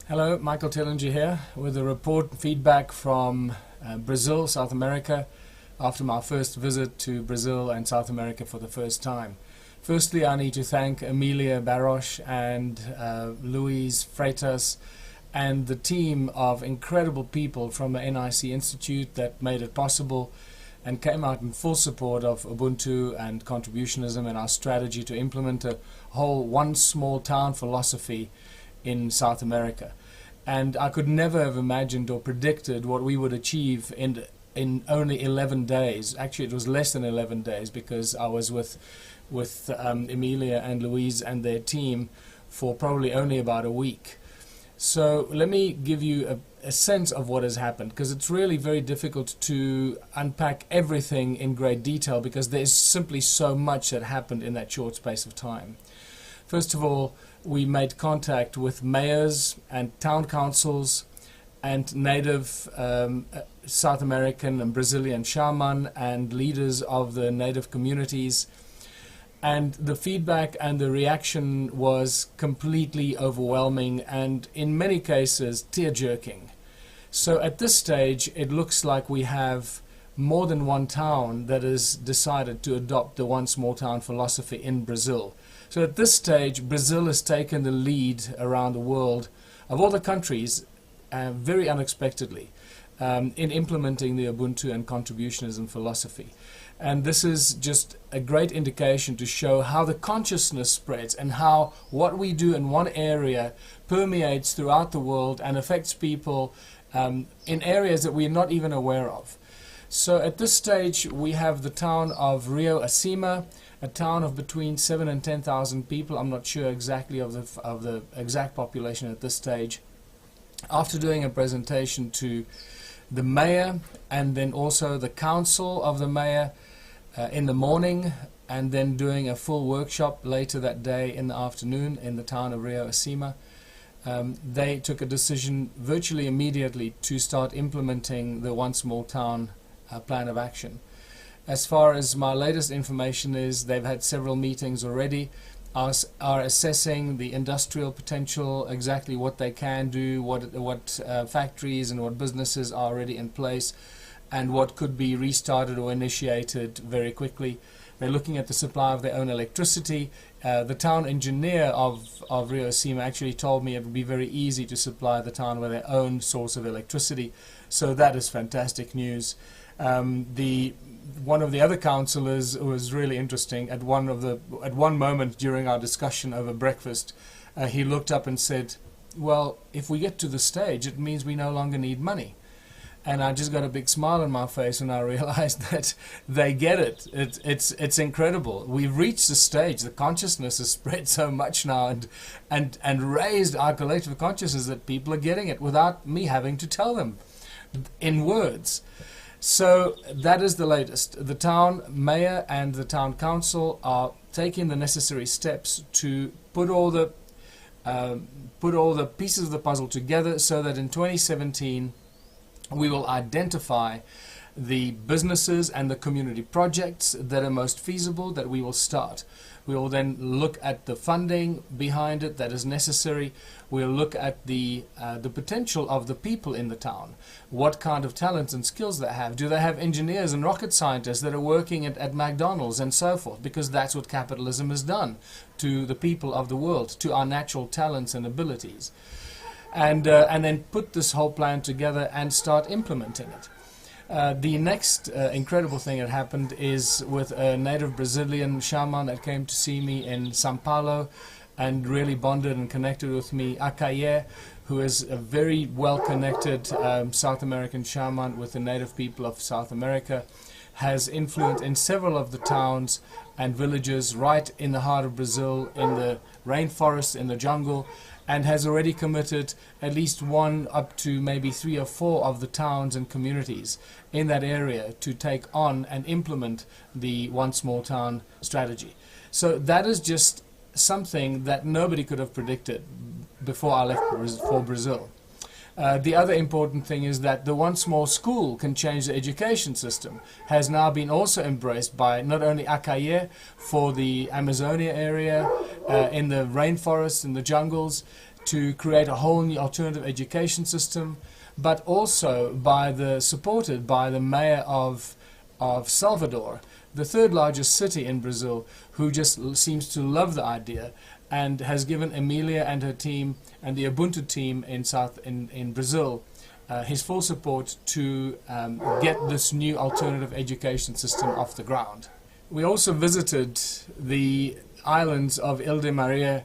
Hello, Michael Tillinger here with a report feedback from Brazil, South America, after my first visit to Brazil and South America for the first time. Firstly, I need to thank Emilia Barros and Luis Freitas and the team of incredible people from the NIC Institute that made it possible and came out in full support of Ubuntu and contributionism and our strategy to implement a whole one small town philosophy in South America. And I could never have imagined or predicted what we would achieve in only 11 days. Actually, it was less than 11 days because I was with Emilia and Louise and their team for probably only about a week. So let me give you a sense of what has happened, because it's really very difficult to unpack everything in great detail because there is simply so much that happened in that short space of time. First of all, we made contact with mayors and town councils and native South American and Brazilian shaman and leaders of the native communities. And the feedback and the reaction was completely overwhelming and in many cases tear-jerking. So at this stage it looks like we have more than one town that has decided to adopt the one small town philosophy in Brazil. So at this stage Brazil has taken the lead around the world of all the countries very unexpectedly in implementing the Ubuntu and contributionism philosophy. And this is just a great indication to show how the consciousness spreads and how what we do in one area permeates throughout the world and affects people in areas that we're not even aware of. So at this stage we have the town of Rio Acima, a town of between 7,000 and 10,000 people. I'm not sure exactly of the exact population at this stage. After doing a presentation to the mayor and then also the council of the mayor in the morning, and then doing a full workshop later that day in the afternoon in the town of Rio Acima, they took a decision virtually immediately to start implementing the one small town plan of action. As far as my latest information is, they've had several meetings already, are assessing the industrial potential, exactly what they can do, what factories and what businesses are already in place, and what could be restarted or initiated very quickly. They're looking at the supply of their own electricity. The town engineer of Rio Acima actually told me it would be very easy to supply the town with their own source of electricity. So that is fantastic news. One of the other councillors was really interesting. At one moment during our discussion over breakfast, he looked up and said, "Well, if we get to the stage, it means we no longer need money." And I just got a big smile on my face when I realized that they get it. It's incredible. We've reached the stage. The consciousness has spread so much now and raised our collective consciousness that people are getting it without me having to tell them in words. So that is the latest. The town mayor and the town council are taking the necessary steps to put all the pieces of the puzzle together so that in 2017 we will identify the businesses and the community projects that are most feasible that we will start. We will then look at the funding behind it that is necessary. We'll look at the potential of the people in the town. What kind of talents and skills they have. Do they have engineers and rocket scientists that are working at McDonald's and so forth? Because that's what capitalism has done to the people of the world, to our natural talents and abilities. And then put this whole plan together and start implementing it. The next incredible thing that happened is with a native Brazilian shaman that came to see me in Sao Paulo and really bonded and connected with me, Akaye, who is a very well-connected South American shaman with the native people of South America, has influence in several of the towns and villages right in the heart of Brazil, in the rainforest, in the jungle, and has already committed at least one up to maybe 3 or 4 of the towns and communities in that area to take on and implement the one small town strategy. So that is just something that nobody could have predicted before I left for Brazil. The other important thing is that the one small school can change the education system has now been also embraced by not only Akaye for the Amazonia area, in the rainforests, in the jungles, to create a whole new alternative education system, but also supported by the mayor of Salvador, the third largest city in Brazil, who just seems to love the idea and has given Emilia and her team and the Ubuntu team in Brazil his full support to get this new alternative education system off the ground. We also visited the islands of Ilha de Maria.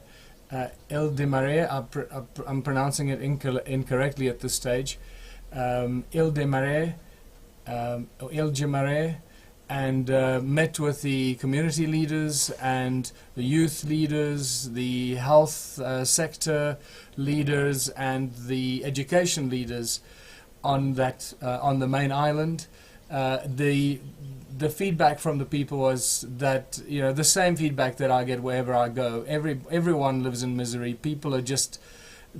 I'm pronouncing it incorrectly at this stage. Ilha de Maria, and met with the community leaders and the youth leaders, the health sector leaders, and the education leaders on the main island. The feedback from the people was that, you know, the same feedback that I get wherever I go. Everyone lives in misery. People are just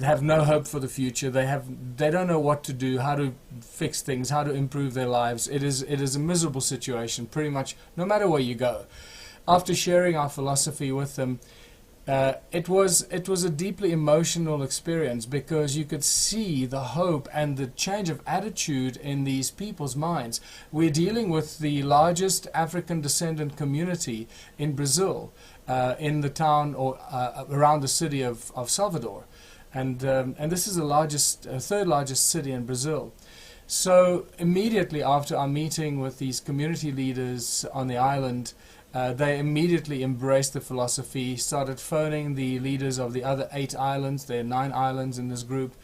have no hope for the future. They don't know what to do, how to fix things, how to improve their lives. It is a miserable situation, pretty much no matter where you go. After sharing our philosophy with them, it was a deeply emotional experience, because you could see the hope and the change of attitude in these people's minds. We're dealing with the largest African descendant community in Brazil, in the town or around the city of Salvador, and this is the third largest city in Brazil. So immediately after our meeting with these community leaders on the island, they immediately embraced the philosophy, started phoning the leaders of the other 8 islands, there are 9 islands in this group,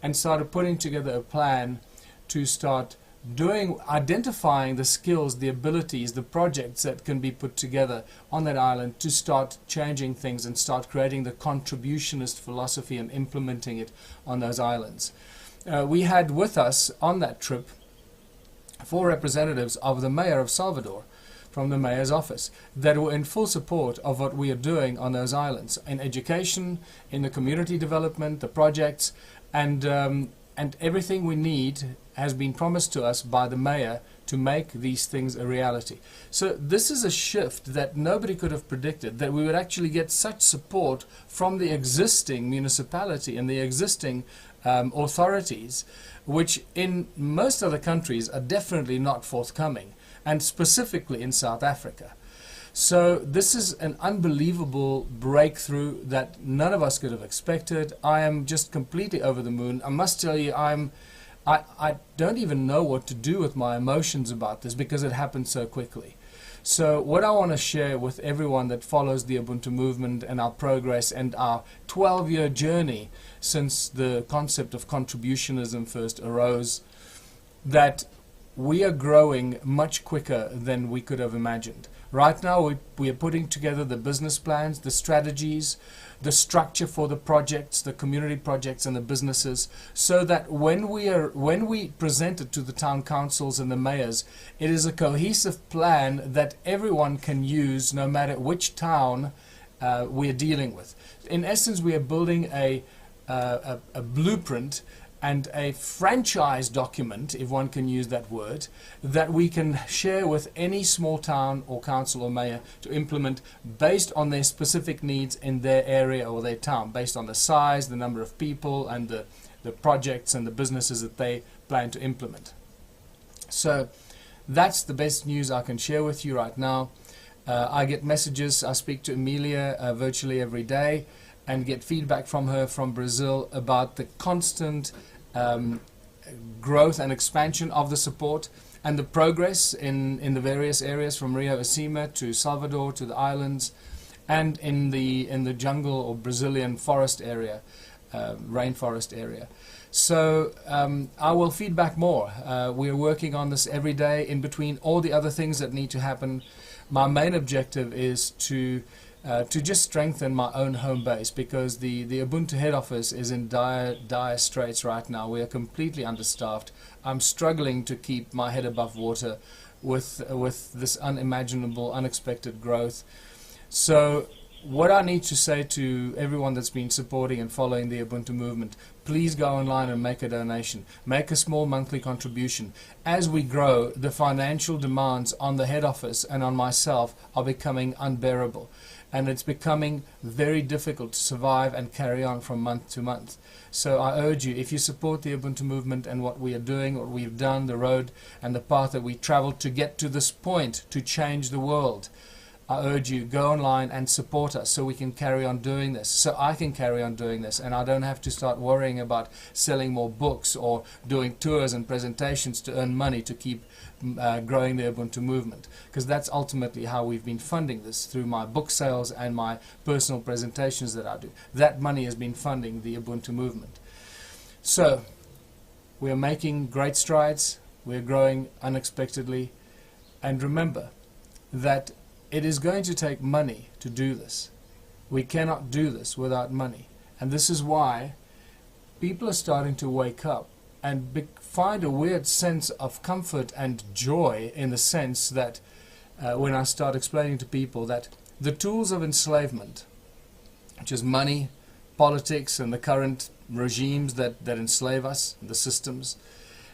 and started putting together a plan to start identifying the skills, the abilities, the projects that can be put together on that island to start changing things and start creating the contributionist philosophy and implementing it on those islands. We had with us on that trip 4 representatives of the mayor of Salvador, from the mayor's office, that were in full support of what we are doing on those islands, in education, in the community development, the projects, and everything we need has been promised to us by the mayor to make these things a reality. So this is a shift that nobody could have predicted, that we would actually get such support from the existing municipality and the existing authorities, which in most other countries are definitely not forthcoming, and specifically in South Africa. So this is an unbelievable breakthrough that none of us could have expected. I am just completely over the moon. I must tell you, I don't even know what to do with my emotions about this, because it happened so quickly. So what I want to share with everyone that follows the Ubuntu movement and our progress and our 12-year journey since the concept of contributionism first arose, that we are growing much quicker than we could have imagined. Right now we are putting together the business plans, the strategies, the structure for the projects, the community projects and the businesses, so that when we present it to the town councils and the mayors, it is a cohesive plan that everyone can use no matter which town we are dealing with. In essence, we are building a blueprint and a franchise document, if one can use that word, that we can share with any small town or council or mayor to implement based on their specific needs in their area or their town, based on the size, the number of people, and the projects and the businesses that they plan to implement. So that's the best news I can share with you right now. I get messages, I speak to Emilia virtually every day, and get feedback from her from Brazil about the constant growth and expansion of the support and the progress in the various areas, from Rio Acima to Salvador to the islands, and in the jungle or Brazilian forest area, rainforest area. So I will feedback more. We are working on this every day in between all the other things that need to happen. My main objective is to just strengthen my own home base, because the Ubuntu head office is in dire straits right now. We are completely understaffed. I'm struggling to keep my head above water with this unimaginable, unexpected growth. So what I need to say to everyone that's been supporting and following the Ubuntu movement, please go online and make a donation. Make a small monthly contribution. As we grow, the financial demands on the head office and on myself are becoming unbearable. and it's becoming very difficult to survive and carry on from month to month. So I urge you, if you support the Ubuntu movement and what we are doing, what we've done, the road and the path that we traveled to get to this point, to change the world, I urge you, go online and support us so we can carry on doing this, so I can carry on doing this, and I don't have to start worrying about selling more books or doing tours and presentations to earn money to keep growing the Ubuntu movement, because that's ultimately how we've been funding this, through my book sales and my personal presentations that I do. That money has been funding the Ubuntu movement. So we are making great strides, we're growing unexpectedly, and remember that it is going to take money to do this. We cannot do this without money. And this is why people are starting to wake up and find a weird sense of comfort and joy, in the sense that when I start explaining to people that the tools of enslavement, which is money, politics, and the current regimes that enslave us, the systems,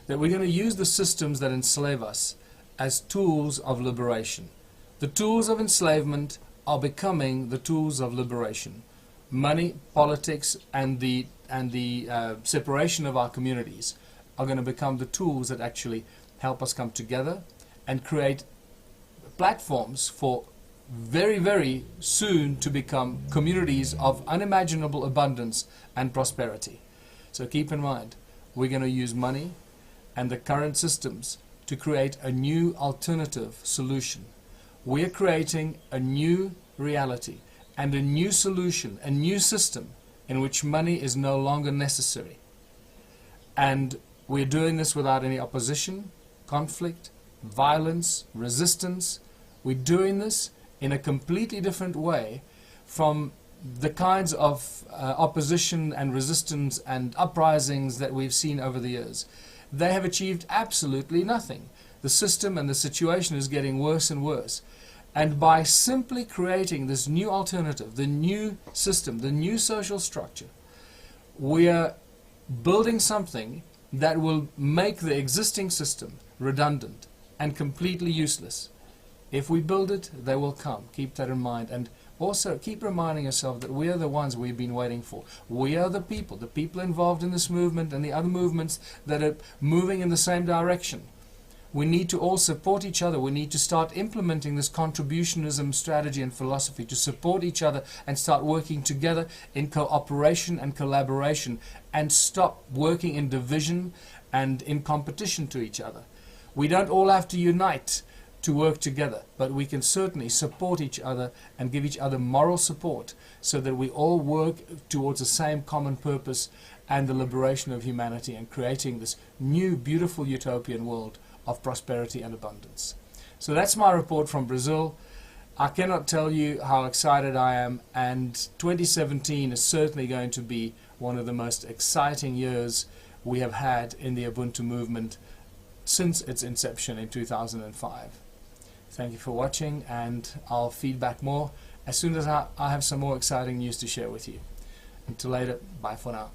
that we're going to use the systems that enslave us as tools of liberation. The tools of enslavement are becoming the tools of liberation. Money, politics, and the separation of our communities are going to become the tools that actually help us come together and create platforms for very, very soon to become communities of unimaginable abundance and prosperity. So keep in mind, we're going to use money and the current systems to create a new alternative solution. We are creating a new reality and a new solution, a new system in which money is no longer necessary. And we're doing this without any opposition, conflict, violence, resistance. We're doing this in a completely different way from the kinds of opposition and resistance and uprisings that we've seen over the years. They have achieved absolutely nothing. The system and the situation is getting worse and worse. And by simply creating this new alternative, the new system, the new social structure, we are building something that will make the existing system redundant and completely useless. If we build it, they will come. Keep that in mind. And also keep reminding yourself that we are the ones we've been waiting for. We are the people involved in this movement and the other movements that are moving in the same direction. We need to all support each other. We need to start implementing this contributionism strategy and philosophy to support each other and start working together in cooperation and collaboration, and stop working in division and in competition to each other. We don't all have to unite to work together, but we can certainly support each other and give each other moral support so that we all work towards the same common purpose and the liberation of humanity and creating this new beautiful utopian world of prosperity and abundance. So that's my report from Brazil. I cannot tell you how excited I am, and 2017 is certainly going to be one of the most exciting years we have had in the Ubuntu movement since its inception in 2005. Thank you for watching, and I'll feed back more as soon as I have some more exciting news to share with you. Until later, bye for now.